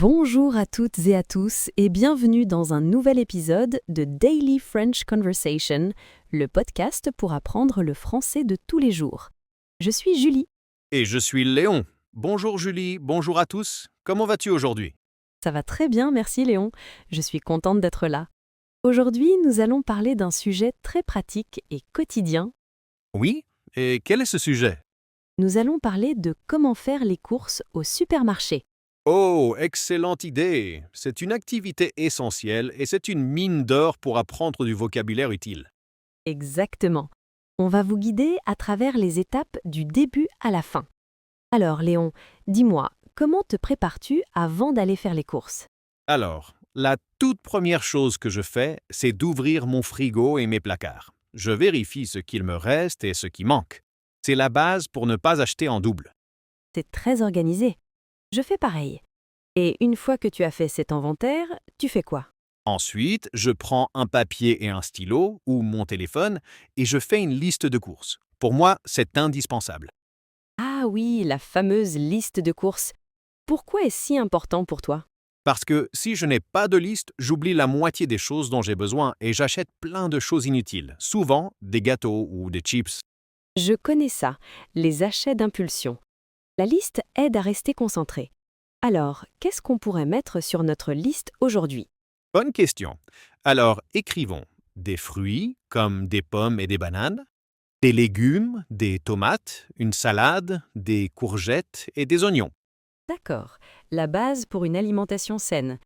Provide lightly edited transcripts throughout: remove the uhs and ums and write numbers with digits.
Bonjour à toutes et à tous et bienvenue dans un nouvel épisode de Daily French Conversation, le podcast pour apprendre le français de tous les jours. Je suis Julie. Et je suis Léon. Bonjour Julie, bonjour à tous. Comment vas-tu aujourd'hui? Ça va très bien, merci Léon. Je suis contente d'être là. Aujourd'hui, nous allons parler d'un sujet très pratique et quotidien. Oui? Et quel est ce sujet? Nous allons parler de comment faire les courses au supermarché. Oh, excellente idée! C'est une activité essentielle et c'est une mine d'or pour apprendre du vocabulaire utile. Exactement. On va vous guider à travers les étapes du début à la fin. Alors Léon, dis-moi, comment te prépares-tu avant d'aller faire les courses? Alors, la toute première chose que je fais, c'est d'ouvrir mon frigo et mes placards. Je vérifie ce qu'il me reste et ce qui manque. C'est la base pour ne pas acheter en double. C'est très organisé. Je fais pareil. Et une fois que tu as fait cet inventaire, tu fais quoi? Ensuite, je prends un papier et un stylo ou mon téléphone et je fais une liste de courses. Pour moi, c'est indispensable. Ah oui, la fameuse liste de courses. Pourquoi est-ce si important pour toi? Parce que si je n'ai pas de liste, j'oublie la moitié des choses dont j'ai besoin et j'achète plein de choses inutiles, souvent des gâteaux ou des chips. Je connais ça, les achats d'impulsion. La liste aide à rester concentré. Alors, qu'est-ce qu'on pourrait mettre sur notre liste aujourd'hui? Bonne question. Alors, écrivons des fruits comme des pommes et des bananes, des légumes, des tomates, une salade, des courgettes et des oignons. D'accord, la base pour une alimentation saine.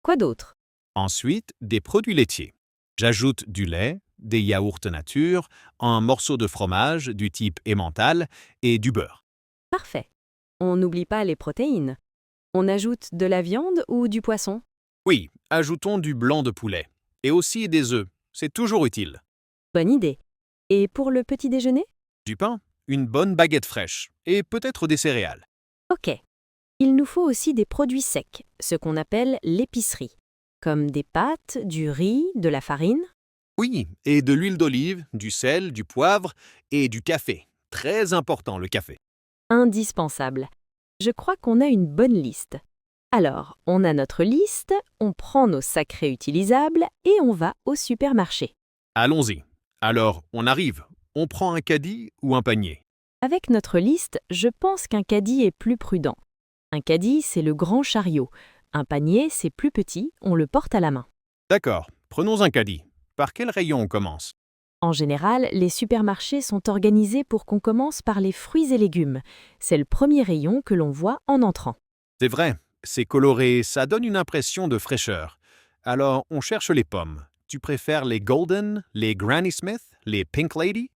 Quoi d'autre? Ensuite, des produits laitiers. J'ajoute du lait, des yaourts nature, un morceau de fromage du type emmental et du beurre. Parfait. On n'oublie pas les protéines. On ajoute de la viande ou du poisson? Oui, ajoutons du blanc de poulet. Et aussi des œufs. C'est toujours utile. Bonne idée. Et pour le petit déjeuner? Du pain, une bonne baguette fraîche. Et peut-être des céréales. Ok. Il nous faut aussi des produits secs, ce qu'on appelle l'épicerie, comme des pâtes, du riz, de la farine. Oui, et de l'huile d'olive, du sel, du poivre et du café. Très important le café. Indispensable. Je crois qu'on a une bonne liste. Alors, on a notre liste, on prend nos sacs réutilisables et on va au supermarché. Allons-y. Alors, on arrive. On prend un caddie ou un panier. Avec notre liste, je pense qu'un caddie est plus prudent. Un caddie, c'est le grand chariot. Un panier, c'est plus petit, on le porte à la main. D'accord, prenons un caddie. Par quel rayon on commence? En général, les supermarchés sont organisés pour qu'on commence par les fruits et légumes. C'est le premier rayon que l'on voit en entrant. C'est vrai, c'est coloré, ça donne une impression de fraîcheur. Alors, on cherche les pommes. Tu préfères les Golden, les Granny Smith, les Pink Lady?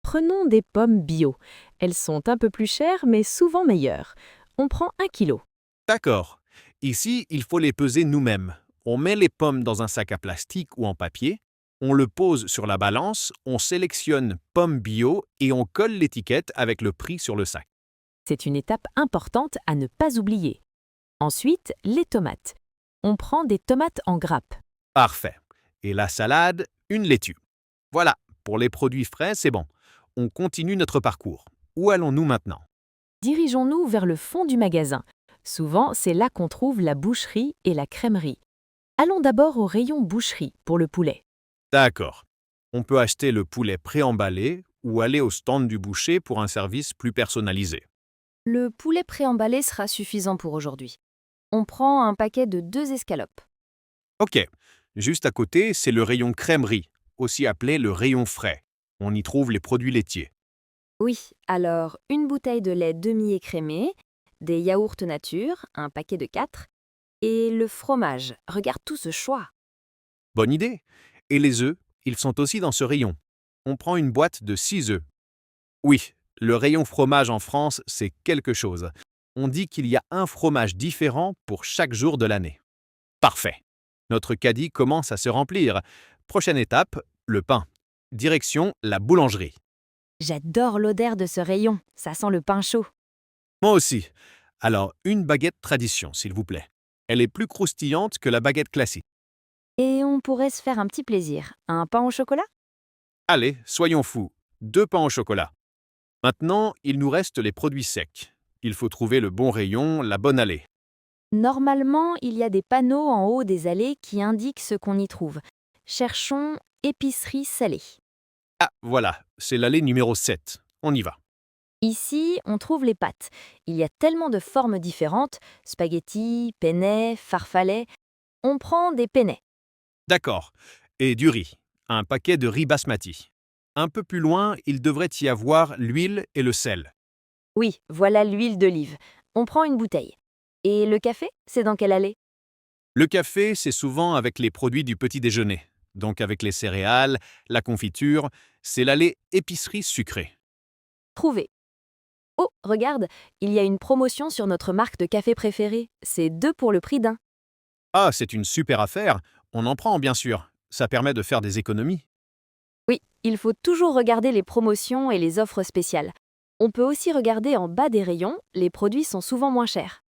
Prenons des pommes bio. Elles sont un peu plus chères, mais souvent meilleures. On prend 1 kilo. D'accord. Ici, il faut les peser nous-mêmes. On met les pommes dans un sac à plastique ou en papier, on le pose sur la balance, on sélectionne pommes bio et on colle l'étiquette avec le prix sur le sac. C'est une étape importante à ne pas oublier. Ensuite, les tomates. On prend des tomates en grappes. Parfait. Et la salade, une laitue. Voilà, pour les produits frais, c'est bon. On continue notre parcours. Où allons-nous maintenant? Dirigeons-nous vers le fond du magasin. Souvent, c'est là qu'on trouve la boucherie et la crèmerie. Allons d'abord au rayon boucherie pour le poulet. D'accord. On peut acheter le poulet préemballé ou aller au stand du boucher pour un service plus personnalisé. Le poulet préemballé sera suffisant pour aujourd'hui. On prend un paquet de 2 escalopes. Ok. Juste à côté, c'est le rayon crèmerie, aussi appelé le rayon frais. On y trouve les produits laitiers. Oui, alors une bouteille de lait demi-écrémé, des yaourts nature, un paquet de 4, et le fromage. Regarde tout ce choix. Bonne idée. Et les œufs, ils sont aussi dans ce rayon. On prend une boîte de 6 œufs. Oui, le rayon fromage en France, c'est quelque chose. On dit qu'il y a un fromage différent pour chaque jour de l'année. Parfait. Notre caddie commence à se remplir. Prochaine étape, le pain. Direction la boulangerie. J'adore l'odeur de ce rayon, ça sent le pain chaud. Moi aussi. Alors, une baguette tradition, s'il vous plaît. Elle est plus croustillante que la baguette classique. Et on pourrait se faire un petit plaisir. Un pain au chocolat? Allez, soyons fous. 2 pains au chocolat. Maintenant, il nous reste les produits secs. Il faut trouver le bon rayon, la bonne allée. Normalement, il y a des panneaux en haut des allées qui indiquent ce qu'on y trouve. Cherchons épicerie salée. Ah, voilà, c'est l'allée numéro 7. On y va. Ici, on trouve les pâtes. Il y a tellement de formes différentes, spaghettis, penne, farfalle. On prend des penne. D'accord. Et du riz. Un paquet de riz basmati. Un peu plus loin, il devrait y avoir l'huile et le sel. Oui, voilà l'huile d'olive. On prend une bouteille. Et le café, c'est dans quelle allée? Le café, c'est souvent avec les produits du petit déjeuner. Donc avec les céréales, la confiture, c'est l'allée épicerie sucrée. Trouvé. Oh, regarde, il y a une promotion sur notre marque de café préférée. C'est 2 pour le prix d'un. Ah, c'est une super affaire. On en prend bien sûr. Ça permet de faire des économies. Oui, il faut toujours regarder les promotions et les offres spéciales. On peut aussi regarder en bas des rayons, les produits sont souvent moins chers.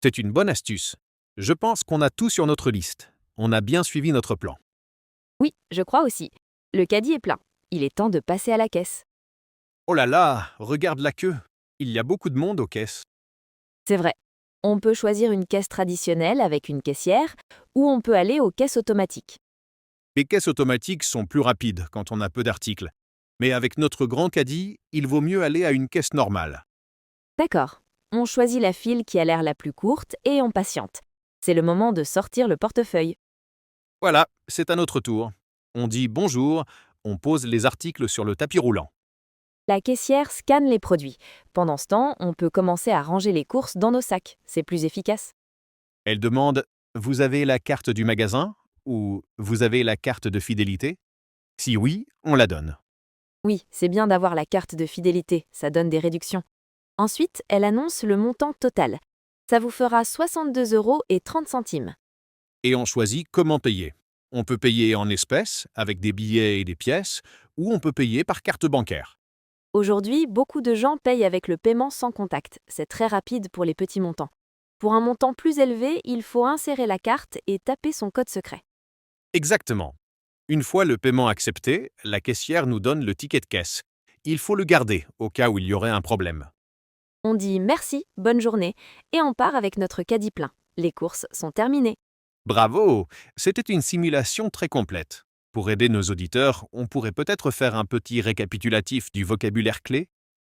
C'est une bonne astuce. Je pense qu'on a tout sur notre liste. On a bien suivi notre plan. Oui, je crois aussi. Le caddie est plein. Il est temps de passer à la caisse. Oh là là, regarde la queue. Il y a beaucoup de monde aux caisses. C'est vrai. On peut choisir une caisse traditionnelle avec une caissière ou on peut aller aux caisses automatiques. Les caisses automatiques sont plus rapides quand on a peu d'articles. Mais avec notre grand caddie, il vaut mieux aller à une caisse normale. D'accord. On choisit la file qui a l'air la plus courte et on patiente. C'est le moment de sortir le portefeuille. Voilà, c'est à notre tour. On dit bonjour, on pose les articles sur le tapis roulant. La caissière scanne les produits. Pendant ce temps, on peut commencer à ranger les courses dans nos sacs. C'est plus efficace. Elle demande vous avez la carte du magasin ou vous avez la carte de fidélité? Si oui, on la donne. Oui, c'est bien d'avoir la carte de fidélité, ça donne des réductions. Ensuite, elle annonce le montant total. Ça vous fera 62,30 €. Et on choisit comment payer. On peut payer en espèces, avec des billets et des pièces, ou on peut payer par carte bancaire. Aujourd'hui, beaucoup de gens payent avec le paiement sans contact. C'est très rapide pour les petits montants. Pour un montant plus élevé, il faut insérer la carte et taper son code secret. Exactement. Une fois le paiement accepté, la caissière nous donne le ticket de caisse. Il faut le garder au cas où il y aurait un problème. On dit merci, bonne journée, et on part avec notre caddie plein. Les courses sont terminées. Bravo! C'était une simulation très complète. Pour aider nos auditeurs, on pourrait peut-être faire un petit récapitulatif du vocabulaire clé.